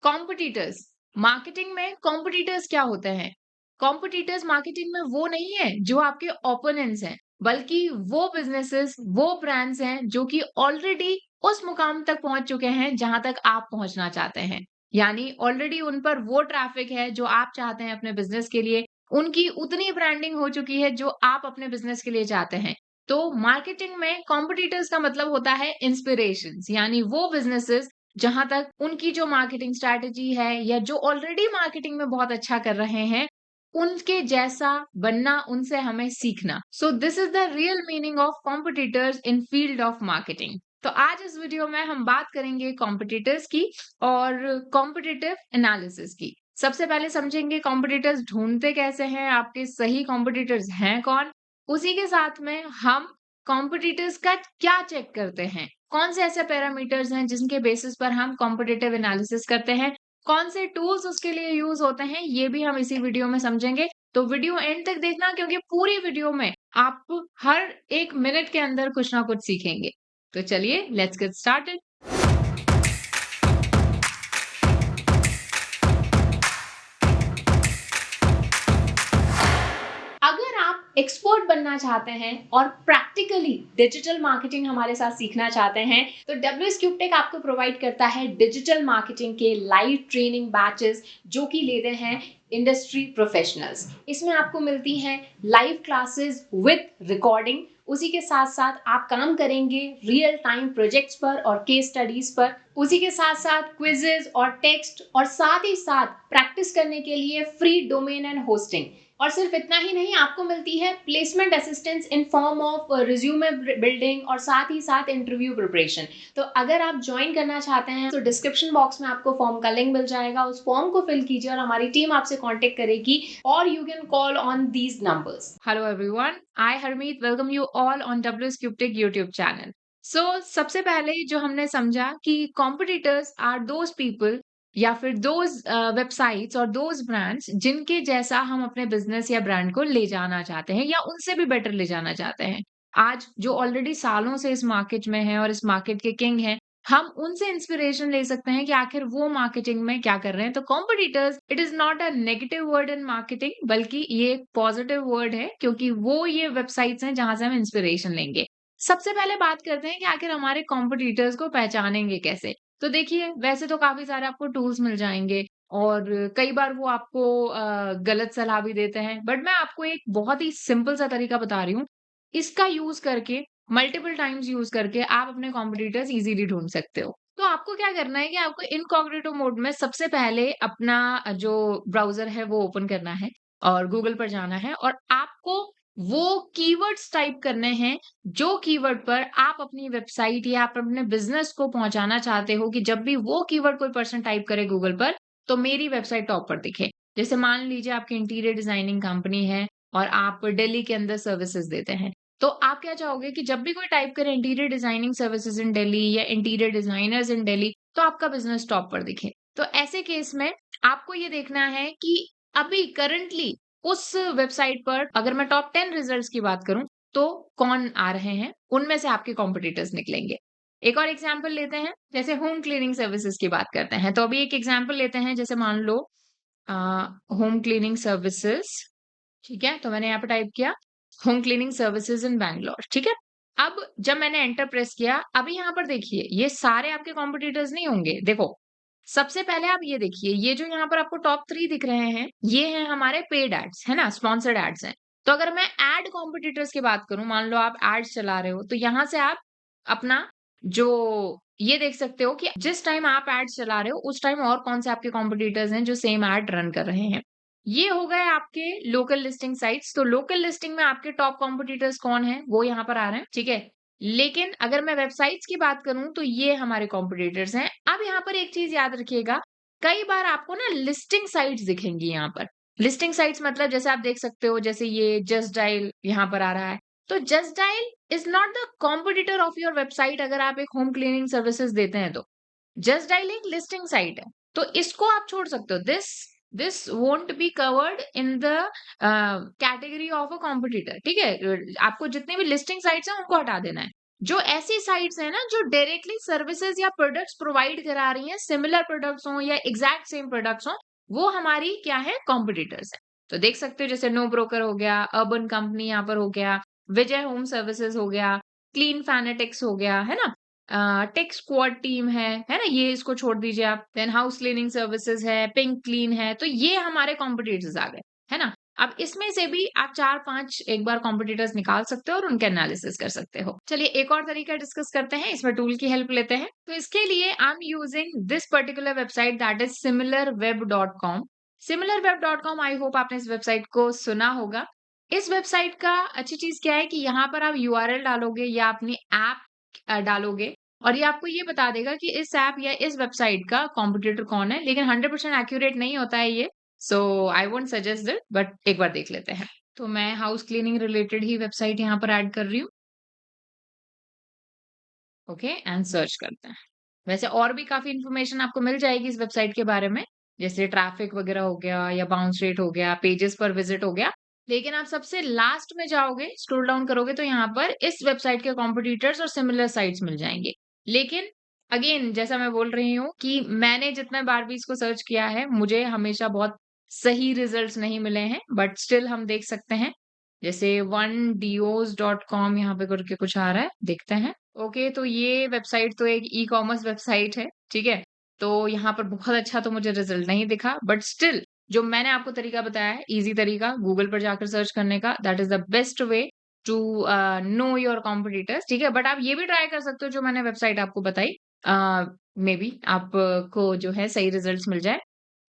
Competitors marketing में competitors क्या होते हैं? कॉम्पिटिटर्स मार्केटिंग में वो नहीं है जो आपके ओपोनेंट्स हैं, बल्कि वो बिजनेसेस, वो ब्रांड्स हैं जो कि ऑलरेडी उस मुकाम तक पहुंच चुके हैं जहां तक आप पहुंचना चाहते हैं। यानी ऑलरेडी उन पर वो ट्रैफिक है जो आप चाहते हैं अपने बिजनेस के लिए, उनकी उतनी ब्रांडिंग हो चुकी है जो आप अपने बिजनेस के लिए चाहते हैं। तो मार्केटिंग में कॉम्पिटिटर्स का मतलब होता है इंस्पिरेशंस, यानी वो बिजनेसेस जहां तक उनकी जो मार्केटिंग स्ट्रैटेजी है या जो ऑलरेडी मार्केटिंग में बहुत अच्छा कर रहे हैं, उनके जैसा बनना, उनसे हमें सीखना। So this is the real meaning of competitors in field of marketing. तो आज इस वीडियो में हम बात करेंगे कॉम्पिटिटर्स की और कॉम्पिटिटिव एनालिसिस की। सबसे पहले समझेंगे कॉम्पिटिटर्स ढूंढते कैसे हैं, आपके सही कॉम्पिटिटर्स हैं कौन। उसी के साथ में हम कॉम्पिटिटर्स का क्या चेक करते हैं, कौन से ऐसे पैरामीटर्स हैं जिनके बेसिस पर हम कॉम्पिटिटिव एनालिसिस करते हैं, कौन से टूल्स उसके लिए यूज होते हैं, ये भी हम इसी वीडियो में समझेंगे। तो वीडियो एंड तक देखना, क्योंकि पूरी वीडियो में आप हर एक मिनट के अंदर कुछ ना कुछ सीखेंगे। तो चलिए लेट्स गेट स्टार्टेड। अगर आप एक्सपर्ट बनना चाहते हैं और प्रैक्टिकली डिजिटल मार्केटिंग हमारे साथ सीखना चाहते हैं, तो WS क्यूबटेक आपको प्रोवाइड करता है डिजिटल मार्केटिंग के लाइव ट्रेनिंग बैचेस जो कि लेते हैं इंडस्ट्री प्रोफेशनल्स। इसमें आपको मिलती हैं लाइव क्लासेस विद रिकॉर्डिंग। उसी के साथ साथ आप काम करेंगे रियल टाइम प्रोजेक्ट्स पर और केस स्टडीज पर। उसी के साथ साथ क्विजेज और टेक्स्ट, और साथ ही साथ प्रैक्टिस करने के लिए फ्री डोमेन एंड होस्टिंग। और सिर्फ इतना ही नहीं, आपको मिलती है placement assistance in form of resume building और साथ ही साथ इंटरव्यू प्रिपरेशन। तो अगर आप ज्वाइन करना चाहते हैं तो डिस्क्रिप्शन बॉक्स में आपको फॉर्म का लिंक मिल जाएगा, उस फॉर्म को फिल कीजिए और हमारी टीम आपसे कांटेक्ट करेगी, और you can call on these numbers. Hello everyone, I Harmeet welcome you all on WS Cubetech YouTube channel. So सबसे पहले जो हमने समझा कि कॉम्पिटिटर्स आर दोज पीपल या फिर दोज वेबसाइट्स और दोज ब्रांड्स जिनके जैसा हम अपने बिजनेस या ब्रांड को ले जाना चाहते हैं या उनसे भी बेटर ले जाना चाहते हैं। आज जो ऑलरेडी सालों से इस मार्केट में है और इस मार्केट के किंग हैं, हम उनसे इंस्पिरेशन ले सकते हैं कि आखिर वो मार्केटिंग में क्या कर रहे हैं। तो competitors it is not a negative word in marketing, बल्कि ये एक पॉजिटिव वर्ड है, क्योंकि वो ये वेबसाइट्स हैं जहां से हम इंस्पिरेशन लेंगे। सबसे पहले बात करते हैं कि आखिर हमारे कॉम्पिटिटर्स को पहचानेंगे कैसे। तो देखिए, वैसे तो काफ़ी सारे आपको टूल्स मिल जाएँगे और कई बार वो आपको गलत सलाह भी देते हैं। बट मैं आपको एक बहुत ही सिंपल सा तरीका बता रही हूँ। इसका यूज़ करके, मल्टीपल टाइम्स यूज़ करके आप अपने कॉम्पिटिटर्स ईज़िली ढूँढ सकते हो। तो आपको क्या करना है कि आपको इनकॉग्निटो मोड में सबसे पहले अपना जो ब्राउज़र है वो ओपन करना है और गूगल पर जाना है, और आपको वो कीवर्ड्स टाइप करने हैं जो कीवर्ड पर आप अपनी वेबसाइट या आप अपने बिजनेस को पहुंचाना चाहते हो, कि जब भी वो कीवर्ड कोई पर्सन टाइप करे गूगल पर, तो मेरी वेबसाइट टॉप पर दिखे। जैसे मान लीजिए आपकी इंटीरियर डिजाइनिंग कंपनी है और आप दिल्ली के अंदर सर्विसेज देते हैं, तो आप क्या चाहोगे कि जब भी कोई टाइप करे interior designing services in Delhi या इंटीरियर डिजाइनर्स इन दिल्ली, तो आपका बिजनेस टॉप पर दिखे। तो ऐसे केस में आपको ये देखना है कि अभी करंटली उस वेबसाइट पर अगर मैं टॉप 10 रिजल्ट्स की बात करूं, तो कौन आ रहे हैं, उनमें से आपके कॉम्पिटिटर्स निकलेंगे। एक और एग्जांपल लेते हैं, जैसे होम क्लीनिंग सर्विसेज की बात करते हैं। तो अभी एक एग्जांपल लेते हैं, जैसे मान लो होम क्लीनिंग सर्विसेज, ठीक है? तो मैंने यहाँ पे टाइप किया home cleaning services in Bangalore, ठीक है? अब जब मैंने एंटर प्रेस किया, अभी यहाँ पर देखिए ये सारे आपके कॉम्पिटिटर्स नहीं होंगे। देखो, सबसे पहले आप ये देखिए, ये जो यहाँ पर आपको टॉप 3 दिख रहे हैं, ये हैं हमारे पेड एड्स, है ना? स्पॉन्सर्ड एड्स हैं। तो अगर मैं एड कॉम्पिटिटर्स की बात करूँ, मान लो आप एड्स चला रहे हो, तो यहाँ से आप अपना जो ये देख सकते हो कि जिस टाइम आप एड्स चला रहे हो, उस टाइम और कौन से आपके कॉम्पिटिटर्स हैं जो सेम एड रन कर रहे हैं। ये हो गए आपके लोकल लिस्टिंग साइट्स। तो लोकल लिस्टिंग में आपके टॉप कॉम्पिटिटर्स कौन हैं, वो यहाँ पर आ रहे हैं, ठीक है? लेकिन अगर मैं वेबसाइट्स की बात करूं, तो ये हमारे कॉम्पिटिटर्स हैं। अब यहाँ पर एक चीज याद रखिएगा, कई बार आपको ना लिस्टिंग साइट्स दिखेंगी यहाँ पर। लिस्टिंग साइट्स मतलब जैसे आप देख सकते हो, जैसे ये जस्ट डायल यहाँ पर आ रहा है। तो just dial is not the competitor of your website. अगर आप एक होम क्लीनिंग सर्विसेज देते हैं, तो जस्ट डायल एक लिस्टिंग साइट है, तो इसको आप छोड़ सकते हो। This won't be covered in the category of a competitor, ठीक है? आपको जितनी भी लिस्टिंग साइट्स हैं उनको हटा देना है। जो ऐसी साइट्स हैं ना जो डायरेक्टली सर्विसेज या प्रोडक्ट्स प्रोवाइड करा रही हैं, सिमिलर प्रोडक्ट्स हों या एग्जैक्ट सेम प्रोडक्ट्स हों, वो हमारी क्या है, कॉम्पिटिटर्स है। तो देख सकते हो जैसे नो ब्रोकर हो गया, अर्बन कंपनी यहाँ पर हो गया, विजय होम सर्विसेज हो गया, क्लीन फैनेटिक्स हो गया, है ना, टेक स्क्वाड टीम है ना, ये इसको छोड़ दीजिए आप। देन हाउस क्लीनिंग सर्विसेज है, पिंक क्लीन है, तो ये हमारे कॉम्पिटिटर्स आ गए, है ना। अब इसमें से भी आप 4-5 एक बार कॉम्पिटिटर्स निकाल सकते हो और उनके एनालिसिस कर सकते हो। चलिए एक और तरीका डिस्कस करते हैं, इसमें टूल की हेल्प लेते हैं। तो इसके लिए I am using this particular website that is similarweb.com। similarweb.com, I hope आपने इस वेबसाइट को सुना होगा। इस वेबसाइट का अच्छी चीज क्या है कि यहाँ पर आप यूआरएल डालोगे या अपनी ऐप डालोगे और ये आपको ये बता देगा कि इस ऐप या इस वेबसाइट का कॉम्पिटिटर कौन है, लेकिन 100% एक्यूरेट नहीं होता है ये। So I won't suggest it, but एक बार देख लेते हैं। तो मैं हाउस क्लीनिंग रिलेटेड ही वेबसाइट यहाँ पर ऐड कर रही हूँ। ओके, एंड सर्च करते हैं। वैसे और भी काफी इंफॉर्मेशन आपको मिल जाएगी इस वेबसाइट के बारे में, जैसे ट्रैफिक वगैरह हो गया या बाउंस रेट हो गया, पेजेस पर विजिट हो गया। लेकिन आप सबसे लास्ट में जाओगे, स्क्रॉल डाउन करोगे तो यहाँ पर इस वेबसाइट के कॉम्पिटिटर्स और सिमिलर साइट्स मिल जाएंगे। लेकिन अगेन जैसा मैं बोल रही हूँ कि मैंने जितने बार भी इसको सर्च किया है, मुझे हमेशा बहुत सही रिजल्ट्स नहीं मिले हैं, बट स्टिल हम देख सकते हैं। जैसे 1dios.com यहाँ पे करके कुछ आ रहा है, देखते हैं। ओके, तो ये वेबसाइट तो एक ई कॉमर्स वेबसाइट है, ठीक है। तो यहाँ पर बहुत अच्छा तो मुझे रिजल्ट नहीं दिखा, बट स्टिल जो मैंने आपको तरीका बताया है, इजी तरीका गूगल पर जाकर सर्च करने का, that is the best way to know your competitors, ठीक है। बट आप ये भी ट्राई कर सकते हो जो मैंने वेबसाइट आपको बताई, मे बी आपको जो है सही रिजल्ट मिल जाए।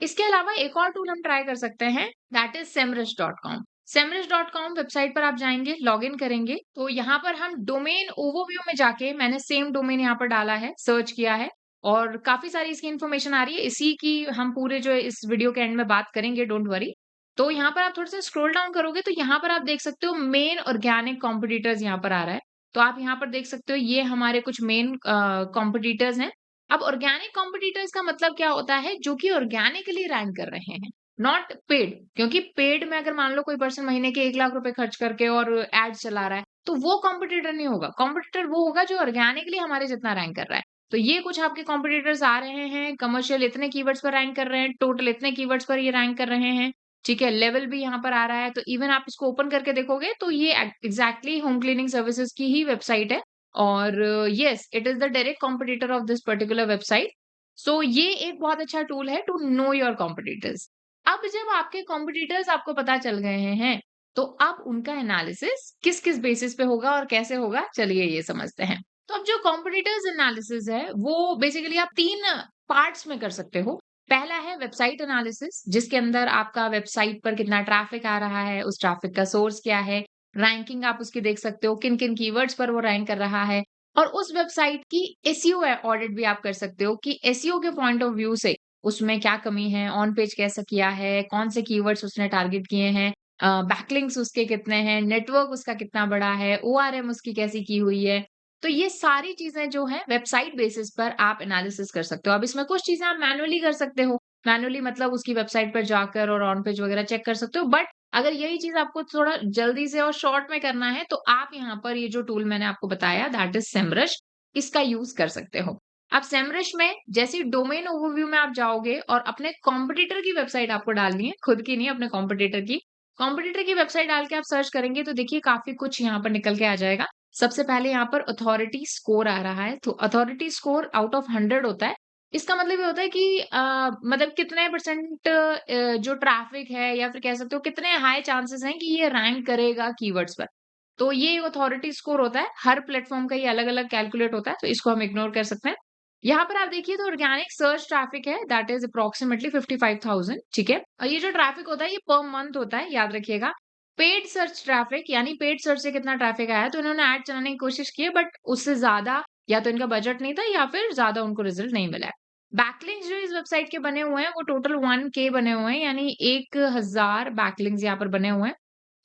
इसके अलावा एक और टूल हम ट्राई कर सकते हैं, that is semrush.com। semrush.com website पर आप जाएंगे, लॉग इन करेंगे, तो यहाँ पर हम डोमेन ओवरव्यू में जाके, मैंने सेम डोमेन यहाँ पर डाला है, सर्च किया है और काफी सारी इसकी इन्फॉर्मेशन आ रही है, इसी की हम पूरे जो इस वीडियो के एंड में बात करेंगे, डोंट वरी। तो यहाँ पर आप थोड़ा सा स्क्रॉल डाउन करोगे तो यहाँ पर आप देख सकते हो मेन ऑर्गेनिक कॉम्पिटिटर्स यहाँ पर आ रहा है। तो आप यहाँ पर देख सकते हो ये हमारे कुछ मेन कॉम्पिटिटर्स हैं। अब ऑर्गेनिक कॉम्पिटिटर्स का मतलब क्या होता है, जो कि ऑर्गेनिकली रैंक कर रहे हैं, नॉट पेड। क्योंकि पेड में अगर मान लो कोई पर्सन महीने के 1 लाख रुपए खर्च करके और एड चला रहा है, तो वो कॉम्पिटिटर नहीं होगा। कॉम्पिटिटर वो होगा जो ऑर्गेनिकली हमारे जितना रैंक कर रहा है। तो ये कुछ आपके कॉम्पिटिटर्स आ रहे हैं, कमर्शियल इतने कीवर्ड्स पर रैंक कर रहे हैं, टोटल इतने कीवर्ड्स पर ये रैंक कर रहे हैं, ठीक है। लेवल भी यहाँ पर आ रहा है, तो इवन आप इसको ओपन करके देखोगे तो ये एग्जैक्टली होम क्लीनिंग सर्विसेज की ही वेबसाइट है। और yes, it is the direct competitor of this particular website. So ये एक बहुत अच्छा टूल है टू नो योर कॉम्पिटिटर्स। अब जब आपके कॉम्पिटिटर्स आपको पता चल गए हैं, तो अब उनका एनालिसिस किस किस बेसिस पे होगा और कैसे होगा, चलिए ये समझते हैं। तो अब जो कॉम्पिटिटर्स एनालिसिस है वो बेसिकली आप 3 पार्ट्स में कर सकते हो। पहला है वेबसाइट एनालिसिस, जिसके अंदर आपका वेबसाइट पर कितना ट्रैफिक आ रहा है, उस ट्रैफिक का सोर्स क्या है, रैंकिंग आप उसकी देख सकते हो, किन किन कीवर्ड्स पर वो रैंक कर रहा है। और उस वेबसाइट की एसईओ ऑडिट भी आप कर सकते हो कि एसईओ के पॉइंट ऑफ व्यू से उसमें क्या कमी है, ऑन पेज कैसा किया है, कौन से कीवर्ड्स उसने टारगेट किए हैं, बैकलिंक्स उसके कितने हैं, नेटवर्क उसका कितना बड़ा है, ओआरएम उसकी कैसी की हुई है। तो ये सारी चीजें जो है वेबसाइट बेसिस पर आप एनालिसिस कर सकते हो। अब इसमें कुछ चीजें आप मैनुअली कर सकते हो, मैनुअली मतलब उसकी वेबसाइट पर जाकर और ऑन पेज वगैरह चेक कर सकते हो। बट अगर यही चीज आपको थोड़ा जल्दी से और शॉर्ट में करना है, तो आप यहाँ पर ये जो टूल मैंने आपको बताया, दैट इज सेमरश, इसका यूज कर सकते हो। अब सेमरश में जैसे डोमेन ओवरव्यू में आप जाओगे और अपने कॉम्पिटिटर की वेबसाइट आपको डालनी है, खुद की नहीं, अपने कॉम्पिटिटर की। कॉम्पिटिटर की वेबसाइट डाल के आप सर्च करेंगे तो देखिए काफी कुछ यहाँ पर निकल के आ जाएगा। सबसे पहले यहाँ पर अथॉरिटी स्कोर आ रहा है, तो अथॉरिटी स्कोर आउट ऑफ 100 होता है। इसका मतलब ये होता है कि मतलब कितने परसेंट जो ट्रैफिक है, या फिर कह सकते हो कितने हाई चांसेस हैं कि ये रैंक करेगा कीवर्ड्स पर। तो ये अथॉरिटी स्कोर होता है, हर प्लेटफॉर्म का ये अलग अलग कैलकुलेट होता है, तो इसको हम इग्नोर कर सकते हैं। यहाँ पर आप देखिए तो ऑर्गेनिक सर्च ट्रैफिक है, दैट इज अप्रोक्सीमेटली 55,000, ठीक है। और ये जो ट्रैफिक होता है ये पर मंथ होता है, याद रखिएगा। पेड सर्च ट्रैफिक यानी पेड सर्च से कितना ट्रैफिक आया, तो इन्होंने ऐड चलाने की कोशिश की है, बट उससे ज्यादा या तो इनका बजट नहीं था या फिर ज्यादा उनको रिजल्ट नहीं मिला है। बैकलिंक्स जो इस वेबसाइट के बने हुए हैं वो टोटल 1K बने हुए हैं, यानी 1000 बैकलिंक्स यहाँ पर बने हुए हैं।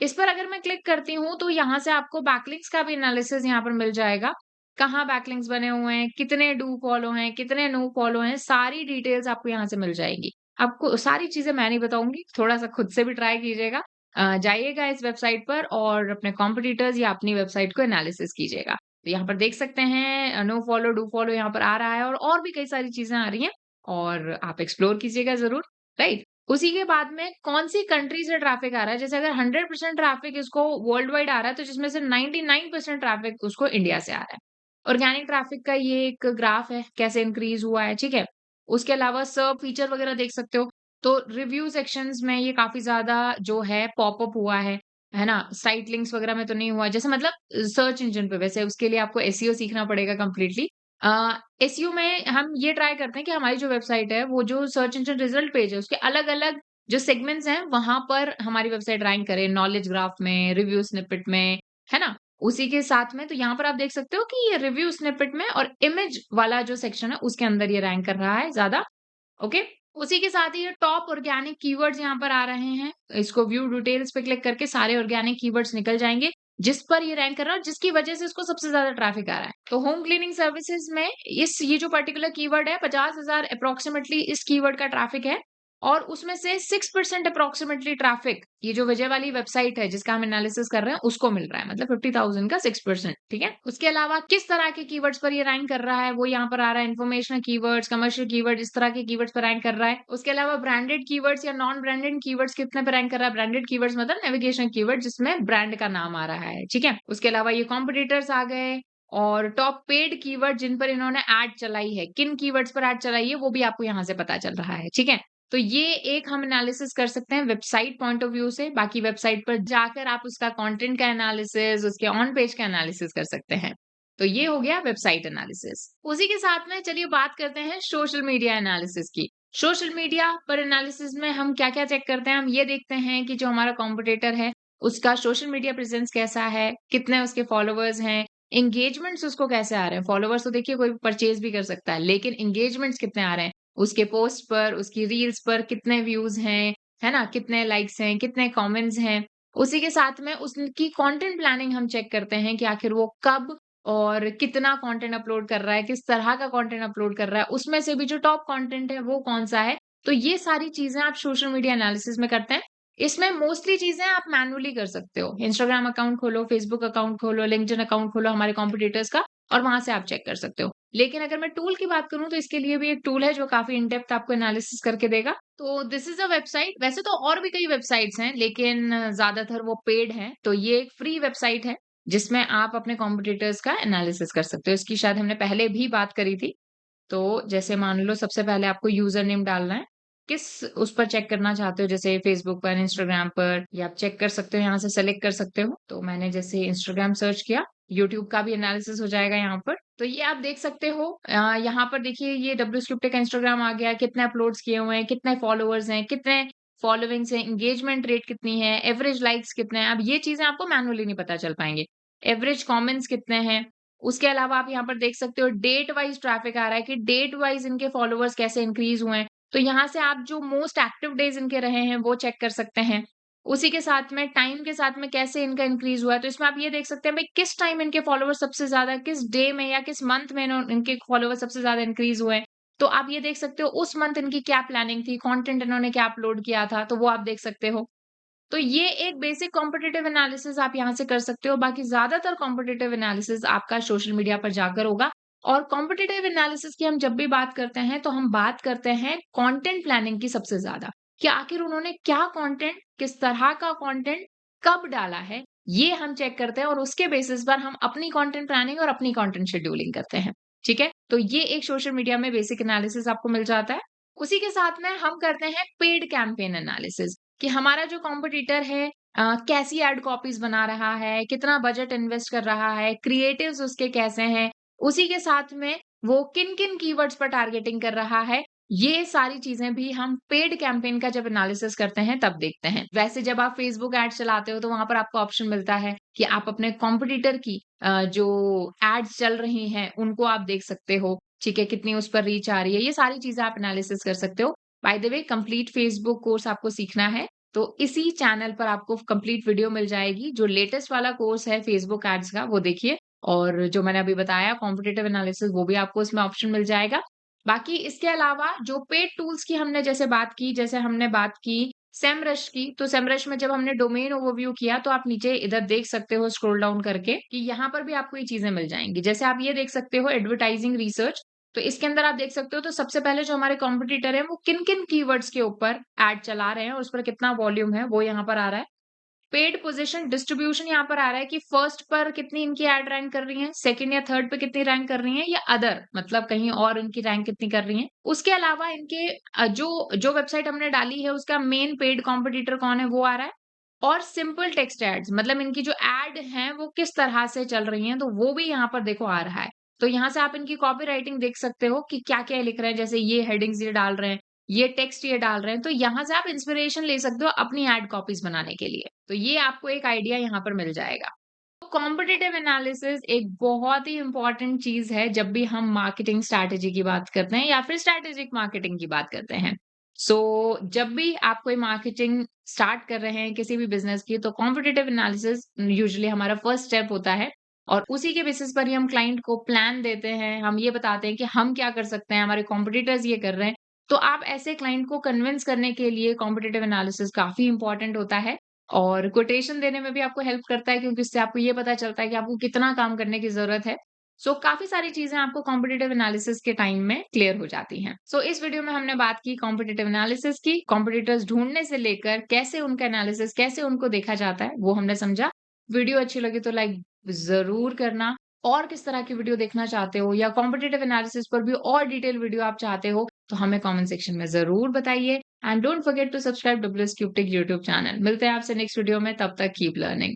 इस पर अगर मैं क्लिक करती हूँ तो यहाँ से आपको बैकलिंक्स का भी एनालिसिस यहाँ पर मिल जाएगा। कहाँ बैकलिंक्स बने हुए हैं, कितने डू फॉलो हैं, कितने नो फॉलो हैं, सारी डिटेल्स आपको यहाँ से मिल जाएंगी। आपको सारी चीजें मैं नहीं बताऊंगी, थोड़ा सा खुद से भी ट्राई कीजिएगा। जाइएगा इस वेबसाइट पर और अपने कॉम्पिटिटर्स या अपनी वेबसाइट को एनालिसिस कीजिएगा। तो यहाँ पर देख सकते हैं नो फॉलो, डू फॉलो यहाँ पर आ रहा है और भी कई सारी चीज़ें आ रही हैं और आप एक्सप्लोर कीजिएगा ज़रूर, राइट? उसी के बाद में कौन-सी कंट्री से ट्रैफ़िक आ रहा है, जैसे अगर 100% ट्रैफ़िक इसको वर्ल्ड वाइड आ रहा है, तो जिसमें से 99% ट्रैफ़िक उसको इंडिया से आ रहा है। ऑर्गेनिक ट्रैफ़िक का ये एक ग्राफ है, कैसे इंक्रीज़ हुआ है, ठीक है? उसके अलावा सर्व फीचर वगैरह देख सकते हो। तो रिव्यू सेक्शंस में ये काफ़ी ज़्यादा जो है पॉपअप हुआ है ना? साइट लिंक्स वगैरह में तो नहीं हुआ, जैसे मतलब सर्च इंजन पे, वैसे उसके लिए आपको एसईओ सीखना पड़ेगा कंप्लीटली। एसईओ में हम ये ट्राई करते हैं कि हमारी जो वेबसाइट है, वो जो सर्च इंजन रिजल्ट पेज है, उसके अलग-अलग जो सेगमेंट्स हैं, वहाँ पर हमारी वेबसाइट रैंक करे, नॉलेज ग्राफ में, रिव्यू स्निपेट में, है ना? उसी के साथ में तो यहाँ पर आप देख सकते हो कि ये रिव्यू स्निपेट में और इमेज वाला जो सेक्शन है, उसके अंदर ये रैंक कर रहा है ज़्यादा, ओके? उसी के साथ ही ये टॉप ऑर्गेनिक कीवर्ड्स यहाँ पर आ रहे हैं। इसको व्यू डिटेल्स पे क्लिक करके सारे ऑर्गेनिक कीवर्ड्स निकल जाएँगे, जिस पर ये रैंक कर रहा है और जिसकी वजह से इसको सबसे ज़्यादा ट्रैफिक आ रहा है। तो होम क्लीनिंग सर्विसेज़ में ये जो पर्टिकुलर कीवर्ड है, 50,000 एप्रोक्सिमेटली इस कीवर्ड का ट्रैफिक है और उसमें से 6% एप्रोक्सिमेटली ट्रैफिक ये जो विजय वाली वेबसाइट है जिसका हम एनालिसिस कर रहे हैं, उसको मिल रहा है। मतलब 50,000 का 6%, ठीक है? उसके अलावा किस तरह के कीवर्ड्स पर ये रैंक कर रहा है, वो यहाँ पर आ रहा है। इन्फॉर्मेशनल कीवर्ड्स, कमर्शियल कीवर्ड, इस तरह के कीवर्ड्स पर रैंक कर रहा है। उसके अलावा ब्रांडेड कीवर्ड्स या नॉन ब्रांडेड कीवर्ड्स कितने पे रैंक कर रहा है। ब्रांडेड कीवर्ड्स मतलब नेविगेशन कीवर्ड जिसमें ब्रांड का नाम आ रहा है, ठीक है? उसके अलावा ये कॉम्पिटिटर्स आ गए और टॉप पेड कीवर्ड जिन पर इन्होंने एड चलाई है, किन कीवर्ड्स पर एड चलाई है, वो भी आपको यहाँ से पता चल रहा है, ठीक है? तो ये एक हम एनालिसिस कर सकते हैं वेबसाइट पॉइंट ऑफ व्यू से। बाकी वेबसाइट पर जाकर आप उसका कंटेंट का एनालिसिस, उसके ऑन पेज का एनालिसिस कर सकते हैं। तो ये हो गया वेबसाइट एनालिसिस। उसी के साथ में चलिए बात करते हैं सोशल मीडिया एनालिसिस की। सोशल मीडिया पर एनालिसिस में हम क्या-क्या चेक करते हैं? हम ये देखते हैं कि जो हमारा कॉम्पिटिटर है, उसका सोशल मीडिया प्रेजेंस कैसा है? कितने उसके फॉलोवर्स हैं? एंगेजमेंट्स उसको कैसे आ रहे हैं? फॉलोवर्स तो देखिए कोई परचेज़ भी कर सकता है, लेकिन एंगेजमेंट्स कितने आ रहे हैं? उसके पोस्ट पर, उसकी रील्स पर कितने व्यूज़ हैं, है ना? कितने लाइक्स हैं, कितने कमेंट्स हैं। उसी के साथ में उसकी कंटेंट प्लानिंग हम चेक करते हैं कि आखिर वो कब और कितना कंटेंट अपलोड कर रहा है, किस तरह का कंटेंट अपलोड कर रहा है, उसमें से भी जो टॉप कंटेंट है वो कौन-सा है। तो ये सारी चीज़ें आप सोशल मीडिया एनालिसिस में करते हैं। इसमें मोस्टली चीज़ें आप मैन्युअली कर सकते हो। इंस्टाग्राम अकाउंट खोलो, फेसबुक अकाउंट खोलो, लिंक्डइन अकाउंट खोलो हमारे कॉम्पिटिटर्स का और वहाँ से आप चेक कर सकते हो। लेकिन अगर मैं टूल की बात करूँ तो इसके लिए भी एक टूल है जो काफ़ी इन डेप्थ आपको एनालिसिस करके देगा। तो दिस इज़ अ वेबसाइट, वैसे तो और भी कई वेबसाइट्स हैं लेकिन ज़्यादातर वो पेड हैं। तो ये एक फ्री वेबसाइट है जिसमें आप अपने कॉम्पिटिटर्स का एनालिसिस कर सकते हो। इसकी शायद हमने पहले भी बात करी थी। तो जैसे मान लो सबसे पहले आपको यूज़र नेम डालना है। किस उस पर चेक करना चाहते हो जैसे फेसबुक पर, इंस्टाग्राम पर या आप चेक कर सकते हो यहाँ से सेलेक्ट कर सकते हो। तो मैंने जैसे इंस्टाग्राम सर्च किया, यूट्यूब का भी एनालिसिस हो जाएगा यहाँ पर। तो ये आप देख सकते हो यहाँ पर देखिए ये WScript का इंस्टाग्राम आ गया, कितने अपलोड्स किए हुए हैं, कितने फॉलोवर्स हैं, कितने फॉलोइंग्स हैं, एंगेजमेंट रेट कितनी है, एवरेज लाइक्स कितने हैं। अब ये चीज़ें आपको मैन्युअली नहीं पता चल पाएँगे। एवरेज कमेंट्स कितने हैं, उसके अलावा आप यहाँ पर देख सकते हो डेट वाइज़ ट्रैफिक आ रहा है कि डेट वाइज़ इनके फॉलोवर्स कैसे इंक्रीज़ हुए हैं। तो यहाँ से आप जो मोस्ट एक्टिव डेज़ इनके रहे हैं वो चेक कर सकते हैं। उसी के साथ में टाइम के साथ में कैसे इनका इंक्रीज़ हुआ है। तो इसमें आप ये देख सकते हैं भाई किस टाइम इनके फॉलोवर्स सबसे ज़्यादा किस डे में या किस मंथ में इनके फॉलोवर्स सबसे ज़्यादा इंक्रीज़ हुए हैं। तो आप ये देख सकते हो उस मंथ इनकी क्या प्लानिंग थी, कंटेंट इन्होंने क्या अपलोड किया था, तो वो आप देख सकते हो। तो ये एक बेसिक कॉम्पिटिटिव एनालिसिस आप यहाँ से कर सकते हो। बाकी ज़्यादातर कॉम्पिटिटिव एनालिसिस आपका सोशल मीडिया पर जाकर होगा और कॉम्पिटिटिव एनालिसिस की हम जब भी बात करते हैं, तो हम बात करते हैं कंटेंट प्लानिंग की सबसे ज़्यादा, कि आखिर उन्होंने क्या कंटेंट, किस तरह का कंटेंट, कब डाला है, ये हम चेक करते हैं और उसके बेसिस पर हम अपनी कंटेंट प्लानिंग और अपनी कंटेंट शेड्यूलिंग करते हैं। ठीक है? तो ये एक सोशल मीडिया में बेसिक एनालिसिस आपको मिल जाता है। उसी के साथ में हम करते हैं पेड कैंपेन एनालिसिस। कि हमारा जो कॉम्पिटिटर है कैसी एड कॉपीज़ बना रहा है, कितना बजट इन्वेस्ट कर रहा है, क्रिएटिव्स उसके कैसे हैं, उसी के साथ में वो किन-किन कीवर्ड्स पर टारगेटिंग कर रहा है, ये सारी चीज़ें भी हम पेड कैंपेन का जब एनालिसिस करते हैं तब देखते हैं। वैसे जब आप फेसबुक एड्स चलाते हो तो वहाँ पर आपको ऑप्शन मिलता है कि आप अपने कॉम्पिटिटर की जो एड्स चल रही हैं उनको आप देख सकते हो, ठीक है? कितनी उस पर रीच आ रही है, ये सारी चीज़ें आप एनालिसिस कर सकते हो। By the way complete Facebook course आपको सीखना है तो इसी चैनल पर आपको कंप्लीट वीडियो मिल जाएगी। जो लेटेस्ट वाला कोर्स है फेसबुक एड्स का वो देखिए और जो मैंने अभी बताया कॉम्पिटिटिव एनालिसिस वो भी आपको इसमें ऑप्शन मिल जाएगा। बाकी इसके अलावा जो पेड टूल्स की हमने जैसे बात की सेमरश की, तो सेमरश में जब हमने डोमेन ओवरव्यू किया तो आप नीचे इधर देख सकते हो स्क्रॉल डाउन करके कि यहाँ पर भी आपको ये चीजें मिल जाएंगी। जैसे आप ये देख सकते हो एडवर्टाइजिंग रिसर्च, तो इसके अंदर आप देख सकते हो तो सबसे पहले जो हमारे कॉम्पिटिटर है वो किन किन कीवर्ड्स के ऊपर एड चला रहे हैं और उस पर कितना वॉल्यूम है वो यहाँ पर आ रहा है। पेड पोजीशन डिस्ट्रीब्यूशन यहाँ पर आ रहा है कि फर्स्ट पर कितनी इनकी एड रैंक कर रही है, सेकंड या थर्ड पे कितनी रैंक कर रही है, या अदर मतलब कहीं और इनकी रैंक कितनी कर रही है। उसके अलावा इनके जो जो वेबसाइट हमने डाली है उसका मेन पेड कॉम्पिटिटर कौन है वो आ रहा है। और सिंपल टेक्स्ट एड्स मतलब इनकी जो एड हैं वो किस तरह से चल रही हैं तो वो भी यहाँ पर देखो आ रहा है। तो यहाँ से आप इनकी कॉपी राइटिंग देख सकते हो कि क्या क्या लिख रहे हैं, जैसे ये हेडिंग्स ये डाल रहे हैं, ये टेक्स्ट ये डाल रहे हैं, तो यहाँ से आप इंस्पिरेशन ले सकते हो अपनी एड कॉपीज बनाने के लिए। तो ये आपको एक आइडिया यहाँ पर मिल जाएगा। तो कॉम्पिटिटिव एनालिसिस एक बहुत ही इंपॉर्टेंट चीज है जब भी हम मार्केटिंग स्ट्रैटेजी की बात करते हैं या फिर स्ट्रैटेजिक मार्केटिंग की बात करते हैं। सो जब भी आप कोई मार्केटिंग स्टार्ट कर रहे हैं किसी भी बिजनेस की, तो कॉम्पिटिटिव एनालिसिस यूजुअली हमारा फर्स्ट स्टेप होता है। और उसी के बेसिस पर ही हम क्लाइंट को प्लान देते हैं, हम ये बताते हैं कि हम क्या कर सकते हैं, हमारे कॉम्पिटिटर्स ये कर रहे हैं। तो आप ऐसे क्लाइंट को कन्विंस करने के लिए कॉम्पिटिटिव एनालिसिस काफी इंपॉर्टेंट होता है। और कोटेशन देने में भी आपको हेल्प करता है क्योंकि इससे आपको ये पता चलता है कि आपको कितना काम करने की ज़रूरत है। सो काफ़ी सारी चीज़ें आपको कॉम्पिटिटिव एनालिसिस के टाइम में क्लियर हो जाती हैं। सो इस वीडियो में हमने बात की कॉम्पिटिटिव एनालिसिस की, कॉम्पिटिटर्स ढूँढने से लेकर कैसे उनका एनालिसिस कैसे उनको देखा जाता है, वो हमने समझा। वीडियो अच्छी लगी तो लाइक ज़रूर करना। और किस तरह की वीडियो देखना चाहते हो या कॉम्पिटिटिव एनालिसिस पर भी और डिटेल वीडियो आप चाहते हो, तो हमें कमेंट सेक्शन में ज़रूर बताइए। And don't forget to subscribe WS Cube Tech YouTube channel. मिलते हैं आपसे नेक्स्ट वीडियो में, तब तक कीप लर्निंग।